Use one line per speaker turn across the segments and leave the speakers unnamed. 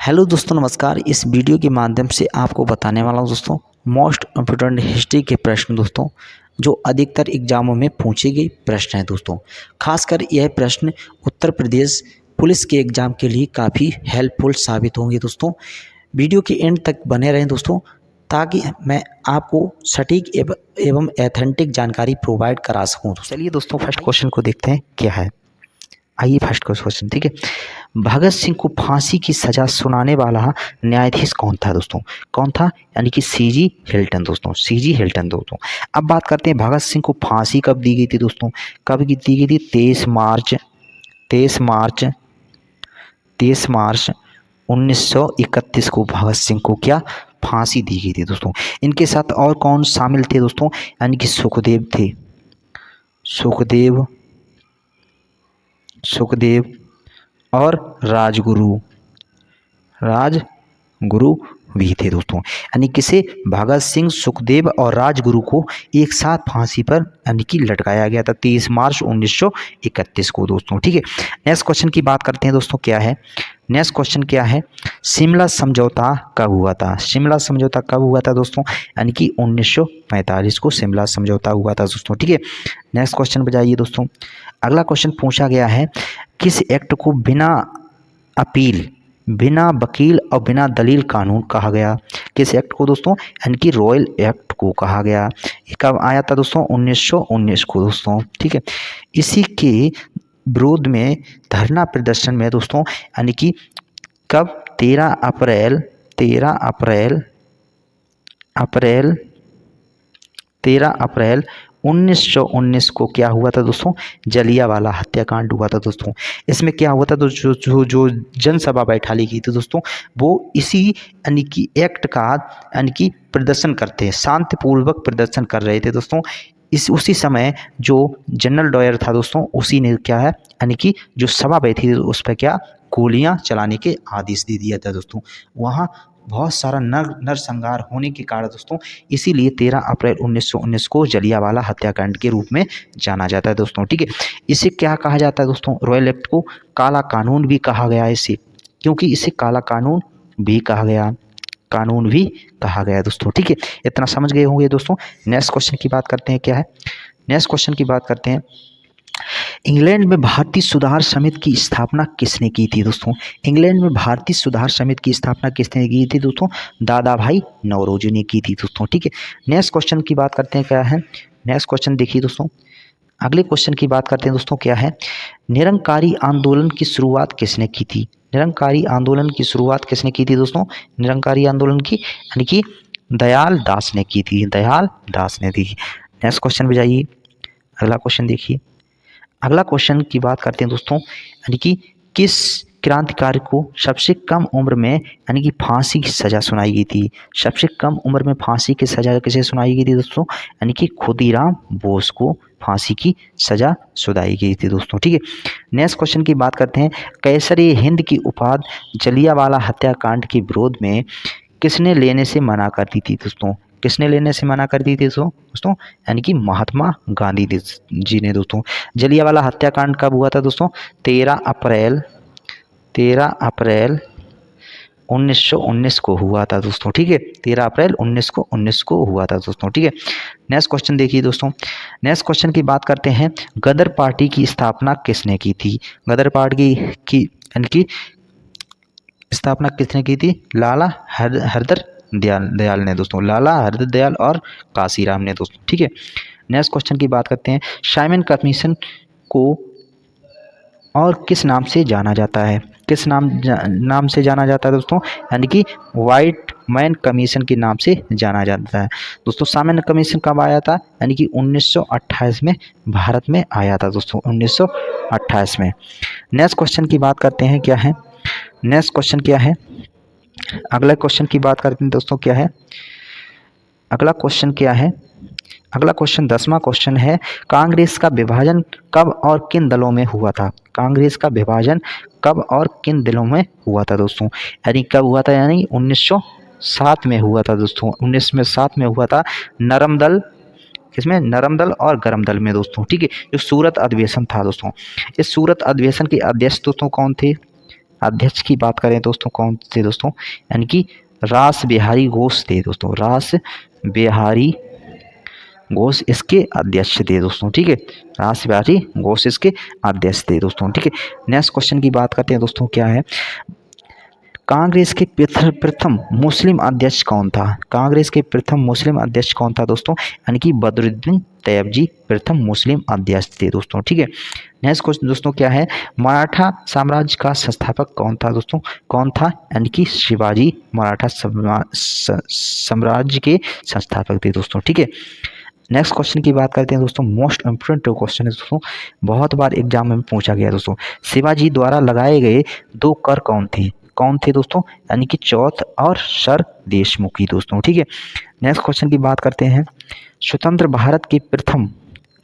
Hello दोस्तों, नमस्कार। इस वीडियो के माध्यम से आपको बताने वाला हूँ दोस्तों मोस्ट इम्पोर्टेंट हिस्ट्री के प्रश्न दोस्तों, जो अधिकतर एग्जामों में पूछे गए प्रश्न हैं दोस्तों। खासकर यह प्रश्न उत्तर प्रदेश पुलिस के एग्ज़ाम के लिए काफ़ी हेल्पफुल साबित होंगे दोस्तों। वीडियो के एंड तक बने रहें दोस्तों, ताकि मैं आपको सटीक एवं एथेंटिक जानकारी प्रोवाइड करा सकूँ। चलिए दोस्तों, फर्स्ट क्वेश्चन को देखते हैं क्या है। आइए फर्स्ट क्वेश्चन, ठीक है। भगत सिंह को फांसी की सजा सुनाने वाला न्यायाधीश कौन था दोस्तों? कौन था? यानी कि सीजी हिल्टन दोस्तों, सीजी हिल्टन दोस्तों। अब बात करते हैं भगत सिंह को फांसी कब दी गई थी दोस्तों? कब दी गई थी? 23 मार्च 1931 को भगत सिंह को क्या फांसी दी गई थी दोस्तों। इनके साथ और कौन शामिल थे दोस्तों? यानी कि सुखदेव थे, सुखदेव और राजगुरु भी थे दोस्तों। यानी किसे? भगत सिंह, सुखदेव और राजगुरु को एक साथ फांसी पर यानी कि लटकाया गया था 23 मार्च 1931 को दोस्तों, ठीक है। नेक्स्ट क्वेश्चन की बात करते हैं दोस्तों, क्या है नेक्स्ट क्वेश्चन क्या है? शिमला समझौता कब हुआ था? शिमला समझौता कब हुआ था दोस्तों? यानी कि 1945 को शिमला समझौता हुआ था दोस्तों, ठीक है। नेक्स्ट क्वेश्चन बजाइए दोस्तों। अगला क्वेश्चन पूछा गया है, किस एक्ट को बिना अपील, बिना वकील और बिना दलील कानून कहा गया? किस एक्ट को दोस्तों? यानी कि रॉयल एक्ट को कहा गया। ये कब आया था दोस्तों? 1919 को दोस्तों, ठीक है। इसी के विरोध में धरना प्रदर्शन में दोस्तों, यानी कि कब? 13 अप्रैल 1919 को क्या हुआ था दोस्तों? जलियांवाला हत्याकांड हुआ था दोस्तों। इसमें क्या हुआ था? तो जो जनसभा बैठा ली गई थी दोस्तों, वो इसी यानी कि एक्ट का यानी कि प्रदर्शन करते हैं, शांतिपूर्वक प्रदर्शन कर रहे थे दोस्तों। उसी समय जो जनरल डायर था दोस्तों, उसी ने क्या है यानी कि जो सभा बैठी थी उस पर क्या गोलियां चलाने के आदेश दे दिया था दोस्तों। वहाँ बहुत सारा नरसंहार होने के कारण दोस्तों, इसीलिए 13 अप्रैल 1919 को जलियांवाला हत्याकांड के रूप में जाना जाता है दोस्तों, ठीक है। इसे क्या कहा जाता है दोस्तों? रॉयल एक्ट को काला कानून भी कहा गया है इसे, क्योंकि इसे काला कानून भी कहा गया दोस्तों, ठीक है। इतना समझ गए होंगे दोस्तों। नेक्स्ट क्वेश्चन की बात करते हैं, क्या है नेक्स्ट क्वेश्चन की बात करते हैं। इंग्लैंड में भारतीय सुधार समिति की स्थापना किसने की थी दोस्तों? इंग्लैंड में भारतीय सुधार समिति की स्थापना किसने की थी दोस्तों? दादा भाई नौरोजी ने की थी दोस्तों, ठीक है। नेक्स्ट क्वेश्चन की बात करते हैं, क्या है नेक्स्ट क्वेश्चन देखिए दोस्तों। अगले क्वेश्चन की बात करते हैं दोस्तों, क्या है? निरंकारी आंदोलन की शुरुआत किसने की थी? निरंकारी आंदोलन की शुरुआत किसने की थी दोस्तों? निरंकारी आंदोलन की यानी कि दयाल दास ने की थी, दयाल दास ने दी। नेक्स्ट क्वेश्चन पे जाइए। अगला क्वेश्चन देखिए। अगला क्वेश्चन की बात करते हैं दोस्तों, यानी कि किस क्रांतिकारी को सबसे कम उम्र में यानी कि फांसी की सज़ा सुनाई गई थी? सबसे कम उम्र में फांसी की सज़ा किसे सुनाई गई थी दोस्तों? यानी कि खुदीराम बोस को फांसी की सज़ा सुनाई गई थी दोस्तों, ठीक है। नेक्स्ट क्वेश्चन की बात करते हैं। कैसर-ए हिंद की उपाधि जलियांवाला हत्याकांड के विरोध में किसने लेने से मना कर दी थी दोस्तों? किसने लेने से मना कर दी थी दोस्तों? यानी कि महात्मा गांधी जी ने दोस्तों। जलियांवाला हत्याकांड कब हुआ था दोस्तों? 13 अप्रैल 1919 को हुआ था दोस्तों, ठीक है। 13 अप्रैल 1919 को हुआ था दोस्तों, ठीक है। नेक्स्ट क्वेश्चन देखिए दोस्तों। नेक्स्ट क्वेश्चन की बात करते हैं। गदर पार्टी की स्थापना किसने की थी? गदर पार्टी की यानी कि स्थापना किसने की थी? लाला हरदर दयाल ने दोस्तों, लाला हरदर दयाल और काशीराम ने दोस्तों, ठीक है। नेक्स्ट क्वेश्चन की बात करते हैं। साइमन कमीशन को और किस नाम से जाना जाता है? किस नाम से जाना जाता है दोस्तों? यानी कि व्हाइट मैन कमीशन के नाम से जाना जाता है दोस्तों। साइमन कमीशन कब आया था? यानी कि 1928 में भारत में आया था दोस्तों, 1928 में। नेक्स्ट क्वेश्चन की बात करते हैं, क्या है नेक्स्ट क्वेश्चन क्या है? अगला क्वेश्चन की बात करते हैं दोस्तों, क्या है? अगला क्वेश्चन क्या है? अगला क्वेश्चन 10वां क्वेश्चन है। कांग्रेस का विभाजन कब और किन दलों में हुआ था? कांग्रेस का विभाजन कब और किन दलों में हुआ था दोस्तों? यानी कब हुआ था? यानी 1907 में हुआ था दोस्तों, 1907 में हुआ था। नरम दल, किसमें? नरम दल और गरम दल में दोस्तों, ठीक है। जो सूरत अधिवेशन था दोस्तों, इस सूरत अधिवेशन के अध्यक्ष दोस्तों कौन थे? अध्यक्ष की बात करें दोस्तों, कौन थे दोस्तों, यानी कि रास बिहारी घोष थे दोस्तों, रास बिहारी घोष इसके अध्यक्ष थे दोस्तों, ठीक है। रास बिहारी घोष इसके अध्यक्ष थे दोस्तों, ठीक है। नेक्स्ट क्वेश्चन की बात करते हैं दोस्तों, क्या है, कांग्रेस के प्रथम मुस्लिम अध्यक्ष कौन था? कांग्रेस के प्रथम मुस्लिम अध्यक्ष कौन था दोस्तों, यानी कि बदरुद्दीन तैयब जी प्रथम मुस्लिम अध्यक्ष थे दोस्तों, ठीक है। नेक्स्ट क्वेश्चन दोस्तों क्या है, मराठा साम्राज्य का संस्थापक कौन था दोस्तों, कौन था, यानी कि शिवाजी मराठा साम्राज्य के संस्थापक थे दोस्तों, ठीक है। नेक्स्ट क्वेश्चन की बात करते हैं दोस्तों, मोस्ट इम्पोर्टेंट क्वेश्चन है दोस्तों, बहुत बार एग्जाम में पूछा गया दोस्तों, शिवाजी द्वारा लगाए गए 2 कर कौन थे दोस्तों, यानी कि चौथ और सर देशमुखी दोस्तों, ठीक है। नेक्स्ट क्वेश्चन की बात करते हैं, स्वतंत्र भारत के प्रथम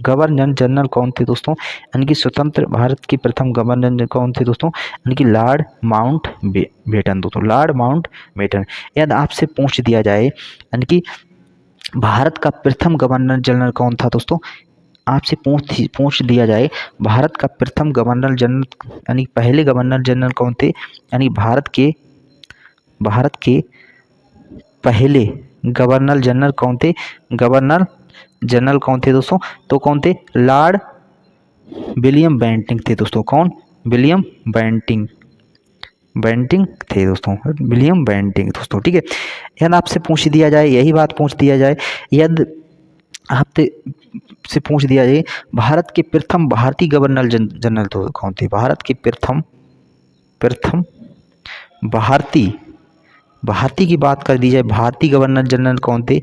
गवर्नर जनरल कौन थे दोस्तों, यानी कि स्वतंत्र भारत के प्रथम गवर्नर कौन थे दोस्तों, यानी कि लॉर्ड माउंट बेटन दोस्तों, लॉर्ड माउंट बेटन। यदि आपसे पूछ दिया जाए, यानी कि भारत का प्रथम गवर्नर जनरल कौन था दोस्तों, आपसे पूछ दिया जाए भारत का प्रथम गवर्नर जनरल, यानी पहले गवर्नर जनरल कौन थे, यानी भारत के पहले गवर्नर जनरल कौन थे, गवर्नर जनरल कौन थे दोस्तों, तो कौन थे, लॉर्ड विलियम बेंटिंग थे दोस्तों, कौन, विलियम बेंटिंग थे दोस्तों, विलियम बेंटिंग दोस्तों, ठीक है। यदि आपसे पूछ दिया जाए, यही बात पूछ दिया जाए, यदि आपसे से पूछ दिया जाए भारत के प्रथम भारतीय गवर्नर जनरल तो कौन थे, भारत के प्रथम भारतीय की बात कर दी जाए, भारतीय गवर्नर जनरल कौन थे,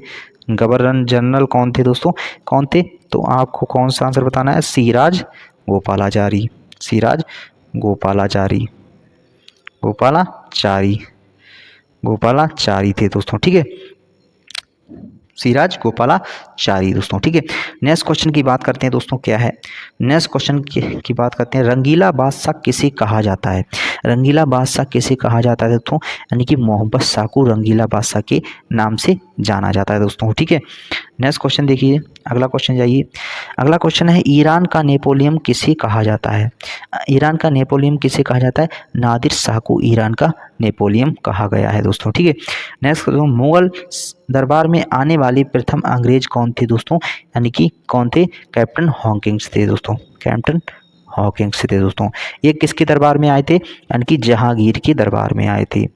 गवर्नर जनरल कौन थे दोस्तों, कौन थे, तो आपको कौन सा आंसर बताना है, सिराज गोपालाचारी, सिराज गोपालाचारी थे दोस्तों, ठीक है, सिराज गोपालाचारी दोस्तों, ठीक है। नेक्स्ट क्वेश्चन की बात करते हैं दोस्तों, क्या है, नेक्स्ट क्वेश्चन की बात करते हैं, रंगीला बादशाह किसे कहा जाता है, रंगीला बादशाह किसे कहा जाता है दोस्तों, यानी कि मोहब्बत शाह को रंगीला बादशाह के नाम से जाना जाता है दोस्तों, ठीक है। नेक्स्ट क्वेश्चन देखिए, अगला क्वेश्चन जाइए, अगला क्वेश्चन है, ईरान का नेपोलियन किसे कहा जाता है, ईरान का नेपोलियन किसे कहा जाता है, नादिर शाह को ईरान का नेपोलियन कहा गया है दोस्तों, ठीक है। नेक्स्ट, मुगल दरबार में आने वाले प्रथम अंग्रेज कौन थे दोस्तों, यानी कि कौन थे, कैप्टन हॉकिंस थे दोस्तों, कैप्टन हॉकिंस थे दोस्तों। ये किसके दरबार में आए थे, यानी कि जहांगीर के दरबार में आए थे,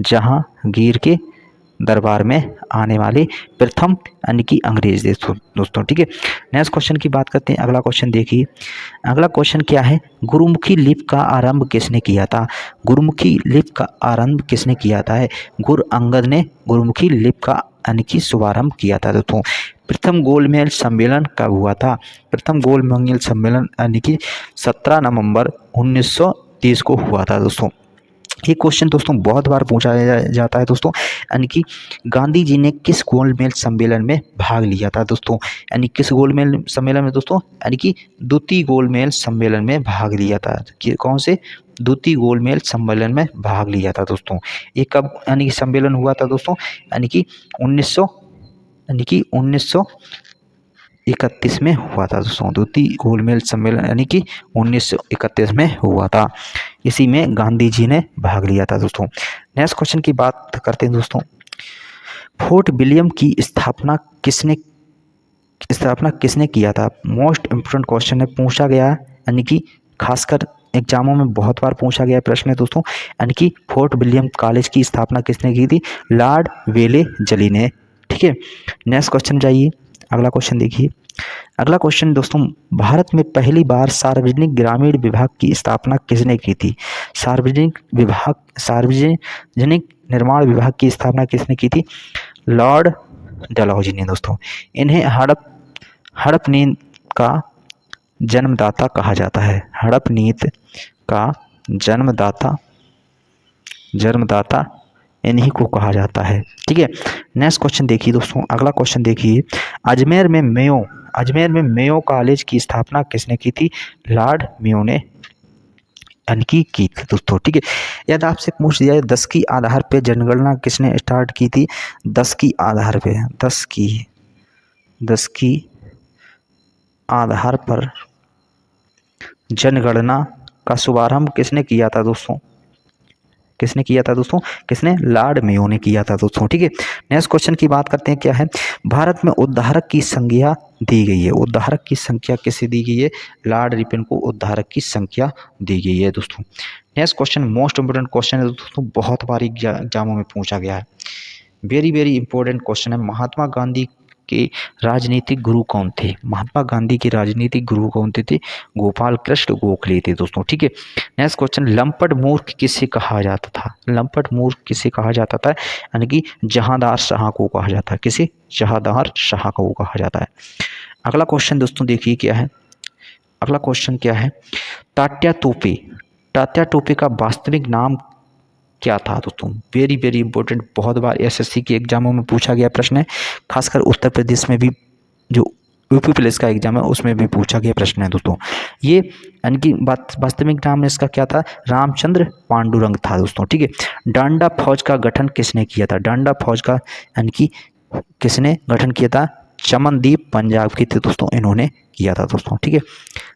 जहांगीर के दरबार में आने वाले प्रथम यानी कि अंग्रेज दोस्तों, ठीक है। नेक्स्ट क्वेश्चन की बात करते हैं, अगला क्वेश्चन देखिए, अगला क्वेश्चन क्या है, गुरुमुखी लिपि का आरंभ किसने किया था, गुरुमुखी लिपि का आरंभ किसने किया था, गुरु अंगद ने गुरुमुखी लिपि का यानी कि शुभारंभ किया था दोस्तों। प्रथम गोलमेज सम्मेलन कब हुआ था, प्रथम गोलमेज सम्मेलन यानी कि 17 नवंबर 1930 को हुआ था दोस्तों। ये क्वेश्चन दोस्तों बहुत बार पूछा जाता है दोस्तों, यानी कि गांधी जी ने किस गोलमेज सम्मेलन में भाग लिया था दोस्तों, यानी किस गोलमेज सम्मेलन में दोस्तों, यानी कि द्वितीय गोलमेज सम्मेलन में भाग लिया था, कि कौन से, द्वितीय गोलमेज सम्मेलन में भाग लिया था दोस्तों। ये कब यानी कि सम्मेलन हुआ था दोस्तों, यानी कि 1931 में हुआ था दोस्तों, द्वितीय गोलमेज सम्मेलन यानी कि 1931 में हुआ था, इसी में गांधी जी ने भाग लिया था दोस्तों। नेक्स्ट क्वेश्चन की बात करते हैं दोस्तों, फोर्ट विलियम की स्थापना किसने किया था, मोस्ट इम्पोर्टेंट क्वेश्चन है, पूछा गया यानी कि खासकर एग्जामों में बहुत बार पूछा गया प्रश्न है दोस्तों, यानी कि फोर्ट विलियम कॉलेज की स्थापना किसने की थी, लॉर्ड वेलेस्ली ने, ठीक है। नेक्स्ट क्वेश्चन जाइए, अगला क्वेश्चन देखिए, अगला क्वेश्चन दोस्तों, भारत में पहली बार सार्वजनिक ग्रामीण विभाग की स्थापना किसने की थी, सार्वजनिक निर्माण विभाग की स्थापना किसने की थी, लॉर्ड डलहौजी ने दोस्तों। इन्हें हड़प नीति का जन्मदाता कहा जाता है, हड़प नीति का जन्मदाता इन्हीं को कहा जाता है, ठीक है। नेक्स्ट क्वेश्चन देखिए दोस्तों, अगला क्वेश्चन देखिए, अजमेर में मेयो कॉलेज की स्थापना किसने की थी, लॉर्ड मेयो ने यानी की थी दोस्तों, ठीक है। यदि आपसे पूछ दिया 10 की आधार पे जनगणना किसने स्टार्ट की थी, 10 की आधार पर जनगणना का शुभारंभ किसने किया था दोस्तों, किसने किया था दोस्तों? किसने? लॉर्ड मेयो ने किया था दोस्तों। ठीक है, नेक्स्ट क्वेश्चन की बात करते हैं, क्या है? भारत में उद्धारक की संज्ञा दी गई है। उद्धारक की संख्या किसे दी गई है? लॉर्ड रिपन को उद्धारक की संख्या दी गई है दोस्तों। Next question most important question है दोस्तों, बहुत बार एग्जामों में पूछा गया है, वेरी वेरी इंपॉर्टेंट क्वेश्चन है। महात्मा गांधी के राजनीतिक गुरु कौन थे? महात्मा गांधी के राजनीतिक गुरु कौन थे? गोपाल कृष्ण गोखले थे दोस्तों। ठीक है, नेक्स्ट क्वेश्चन, लंपट मूर्ख किसे कहा जाता था? लंपट मूर्ख किसे कहा जाता था? यानी कि जहांदार शाह को कहा जाता है। किसे? जहांदार शाह को कहा जाता है। अगला क्वेश्चन दोस्तों देखिए क्या है, अगला क्वेश्चन क्या है? तात्या टोपे, तात्या टोपे का वास्तविक नाम क्या था दोस्तों? वेरी वेरी इंपॉर्टेंट, बहुत बार एसएससी के एग्जामों में पूछा गया प्रश्न है, खासकर उत्तर प्रदेश में भी जो यूपी पुलिस का एग्जाम है उसमें भी पूछा गया प्रश्न है दोस्तों। ये यानी कि वास्तविक नाम इसका क्या था? रामचंद्र पांडुरंग था दोस्तों। ठीक है, डांडा फौज का गठन किसने किया था? डांडा फौज का यानी कि किसने गठन किया था? चमनदीप पंजाब के थे दोस्तों, इन्होंने किया था दोस्तों। ठीक है,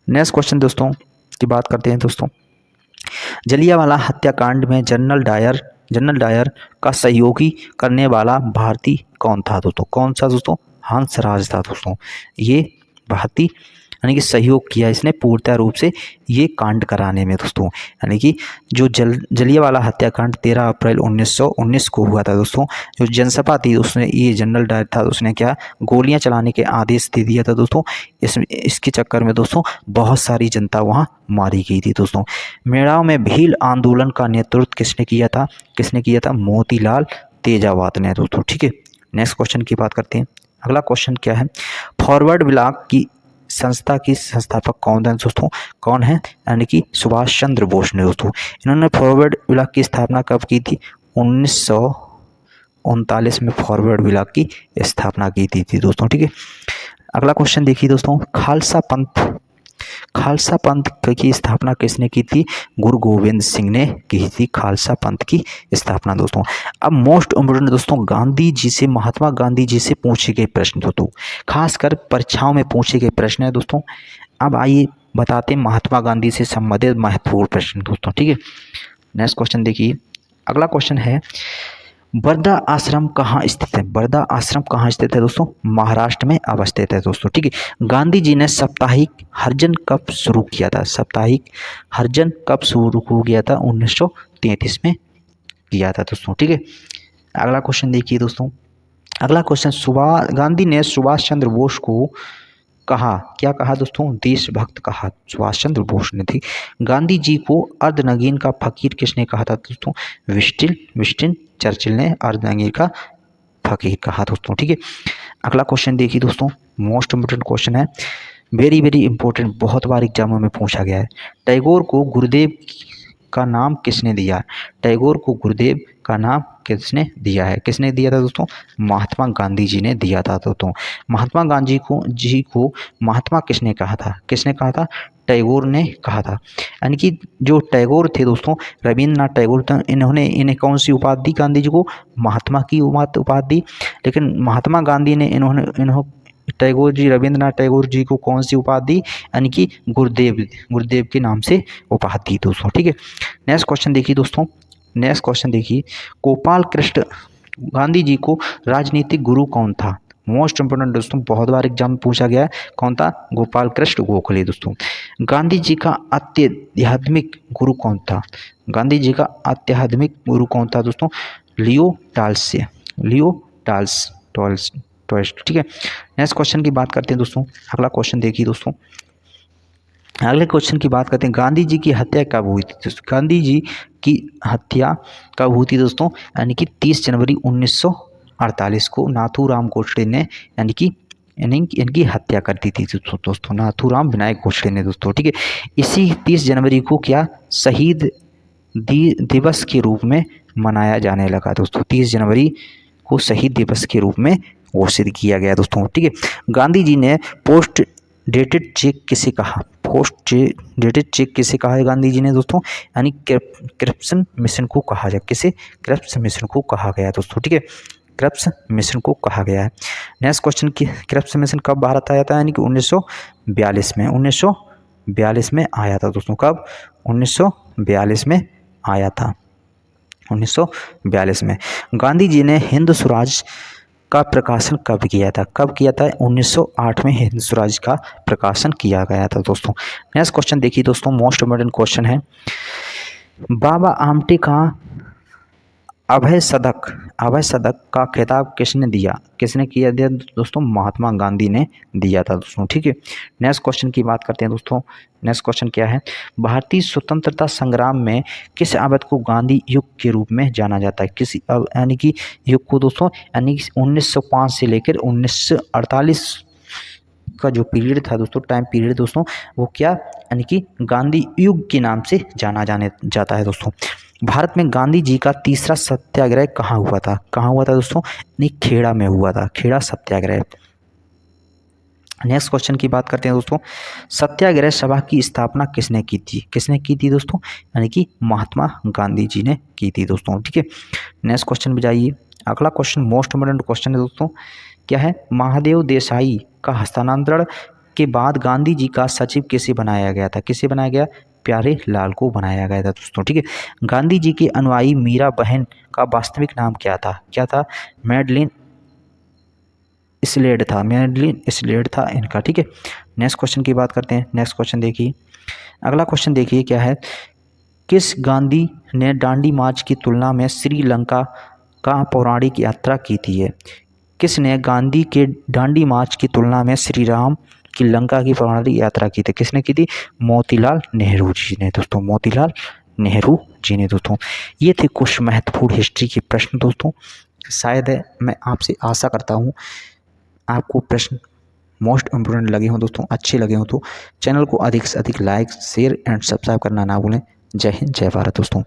नेक्स्ट क्वेश्चन दोस्तों की बात करते हैं दोस्तों, जलियांवाला हत्याकांड में जनरल डायर का सहयोगी करने वाला भारतीय कौन था दोस्तों? कौन सा दोस्तों? हंसराज था दोस्तों। ये भारतीय यानी कि सहयोग किया इसने पूर्णतः रूप से ये कांड कराने में दोस्तों। यानी कि जो जलियांवाला हत्याकांड 13 अप्रैल 1919 को हुआ था दोस्तों। जो जनसभा थी उसने, ये जनरल डायर था, उसने क्या गोलियां चलाने के आदेश दे दिया था दोस्तों। इसके चक्कर में दोस्तों बहुत सारी जनता वहाँ मारी गई थी दोस्तों। मेड़ाव में भील आंदोलन का नेतृत्व किसने किया था? किसने किया था? मोतीलाल तेजावत ने दोस्तों। ठीक है, नेक्स्ट क्वेश्चन की बात करते हैं। अगला क्वेश्चन क्या है? फॉरवर्ड ब्लॉक की संस्था की संस्थापक कौन है दोस्तों? कौन है? यानी कि सुभाष चंद्र बोस ने दोस्तों। इन्होंने फॉरवर्ड ब्लॉक की स्थापना कब की थी? 1939 में फॉरवर्ड ब्लॉक की स्थापना की थी दोस्तों। ठीक है, अगला क्वेश्चन देखिए दोस्तों, खालसा पंथ की स्थापना किसने की थी? गुरु गोविंद सिंह ने की थी खालसा पंथ की स्थापना दोस्तों। अब मोस्ट इम्पोर्टेंट दोस्तों, गांधी जी से, महात्मा गांधी जी से पूछे गए प्रश्न दोस्तों, खासकर परीक्षाओं में पूछे गए प्रश्न है दोस्तों। अब आइए बताते हैं महात्मा गांधी से संबंधित महत्वपूर्ण प्रश्न दोस्तों। ठीक है, नेक्स्ट क्वेश्चन देखिए, अगला क्वेश्चन है, वर्धा आश्रम कहाँ स्थित है? वर्धा आश्रम कहाँ स्थित है दोस्तों? महाराष्ट्र में अवस्थित है दोस्तों। ठीक है, गांधी जी ने साप्ताहिक हरिजन कब शुरू किया था? साप्ताहिक हरिजन कब शुरू हो गया था? 1933 में किया था दोस्तों। ठीक है, अगला क्वेश्चन देखिए दोस्तों, अगला क्वेश्चन, गांधी ने सुभाष चंद्र बोस को कहा, क्या कहा दोस्तों? देशभक्त कहा सुभाष चंद्र बोस ने थी। गांधी जी को अर्धनगीन का फकीर किसने कहा था दोस्तों? विस्टन चर्चिल ने अर्धनगीन का फकीर कहा दोस्तों। ठीक है, अगला क्वेश्चन देखिए दोस्तों, मोस्ट इम्पोर्टेंट क्वेश्चन है, वेरी वेरी इंपॉर्टेंट, बहुत बार एग्जामों में पूछा गया है। टैगोर को गुरुदेव का नाम किसने दिया? टैगोर को गुरुदेव का नाम किसने दिया है? किसने दिया था दोस्तों? महात्मा गांधी जी ने दिया था दोस्तों। महात्मा गांधी को महात्मा किसने कहा था? किसने कहा था? टैगोर ने कहा था। यानी कि जो टैगोर थे दोस्तों, रविंद्रनाथ टैगोर, तो इन्हें कौन सी उपाधि दी गांधी जी को? महात्मा की उपाधि दी। लेकिन महात्मा गांधी ने इन्हों टैगोर जी, रविंद्रनाथ टैगोर जी को कौन सी उपाधि? यानी कि गुरुदेव के नाम से उपाधि दोस्तों। ठीक है, नेक्स्ट क्वेश्चन देखिए दोस्तों, नेक्स्ट क्वेश्चन देखिए, गोपाल कृष्ण गांधी जी को राजनीतिक गुरु कौन था? मोस्ट इंपोर्टेंट दोस्तों, बहुत बार एग्जाम में पूछा गया है, कौन था? गोपाल कृष्ण गोखले दोस्तों। गांधी जी का आध्यात्मिक गुरु कौन था? गांधी जी का आध्यात्मिक गुरु कौन था दोस्तों? लियो टॉल्स। ठीक है, नेक्स्ट क्वेश्चन की बात करते हैं दोस्तों। अगला क्वेश्चन देखिए दोस्तों, अगले क्वेश्चन की बात करते हैं, गांधी जी की हत्या कब हुई थी दोस्तों? गांधी जी की हत्या कब हुई थी दोस्तों? यानी कि 30 जनवरी 1948 को नाथूराम गोडसे ने यानी कि इनकी हत्या कर दी थी दोस्तों, नाथूराम विनायक गोडसे ने दोस्तों। ठीक है, इसी 30 जनवरी को क्या शहीद दिवस के रूप में मनाया जाने लगा दोस्तों। 30 जनवरी को शहीद दिवस के रूप में घोषित किया गया दोस्तों। ठीक है, गांधी जी ने पोस्ट डेटेड चेक किसे कहा? पोस्ट डेटेड चेक किसे कहा है गांधी जी ने दोस्तों? यानी क्रिप्स मिशन को कहा जाए। किसे? क्रिप्स मिशन को कहा गया दोस्तों। ठीक है, क्रिप्स मिशन को कहा गया है। नेक्स्ट क्वेश्चन की, क्रिप्स मिशन कब भारत आया था? यानी कि 1942 में, 1942 में आया था दोस्तों। कब? 1942 में आया था। 1942 में। गांधी जी ने हिंद स्वराज का प्रकाशन कब किया था? कब किया था? 1908 में हिंद स्वराज का प्रकाशन किया गया था दोस्तों। नेक्स्ट क्वेश्चन देखिए दोस्तों, मोस्ट इम्पोर्टेंट क्वेश्चन है, बाबा आमटे का अभय सदक का खिताब किसने दिया? किसने किया दिया दोस्तों? महात्मा गांधी ने दिया था दोस्तों, ठीक है। नेक्स्ट क्वेश्चन की बात करते हैं दोस्तों। नेक्स्ट क्वेश्चन क्या है? भारतीय स्वतंत्रता संग्राम में किस अवध को गांधी युग के रूप में जाना जाता है? किस यानी कि युग को दोस्तों, यानी कि 1905 से लेकर 1948 का जो पीरियड था दोस्तों, टाइम पीरियड दोस्तों, वो क्या, यानी कि गांधी युग के नाम से जाना जाता है दोस्तों। भारत में गांधी जी का तीसरा सत्याग्रह कहाँ हुआ था? कहाँ हुआ था दोस्तों? नहीं, खेड़ा में हुआ था, खेड़ा सत्याग्रह। नेक्स्ट क्वेश्चन की बात करते हैं दोस्तों, सत्याग्रह सभा की स्थापना किसने की थी? किसने की थी दोस्तों? यानी कि महात्मा गांधी जी ने की थी दोस्तों, ठीक है। नेक्स्ट क्वेश्चन पे जाइए। अगला क्वेश्चन मोस्ट इम्पोर्टेंट क्वेश्चन है दोस्तों, क्या है? महादेव देसाई का हस्तांतरण के बाद गांधी जी का सचिव किसे बनाया गया था? किसे बनाया गया? प्यारे लाल को बनाया गया था दोस्तों, ठीक है। गांधी जी के अनुयायी मीरा बहन का वास्तविक नाम क्या था? क्या था? मैडलिन स्लेड था, मैडलिन स्लेड था इनका, ठीक है। नेक्स्ट क्वेश्चन की बात करते हैं। नेक्स्ट क्वेश्चन देखिए, अगला क्वेश्चन देखिए क्या है? किस गांधी ने दांडी मार्च की तुलना में श्रीलंका का पौराणिक यात्रा की थी है? किसने गांधी के दांडी मार्च की तुलना में श्री राम की लंका की पौराणिक यात्रा की थी? किसने की थी? मोतीलाल नेहरू जी ने दोस्तों, मोतीलाल नेहरू जी ने दोस्तों। ये थे कुछ महत्वपूर्ण हिस्ट्री के प्रश्न दोस्तों। शायद है, मैं आपसे आशा करता हूँ आपको प्रश्न मोस्ट इम्पोर्टेंट लगे हों दोस्तों, अच्छे लगे हों तो चैनल को अधिक से अधिक लाइक, शेयर एंड सब्सक्राइब करना ना भूलें। जय हिंद, जय भारत दोस्तों।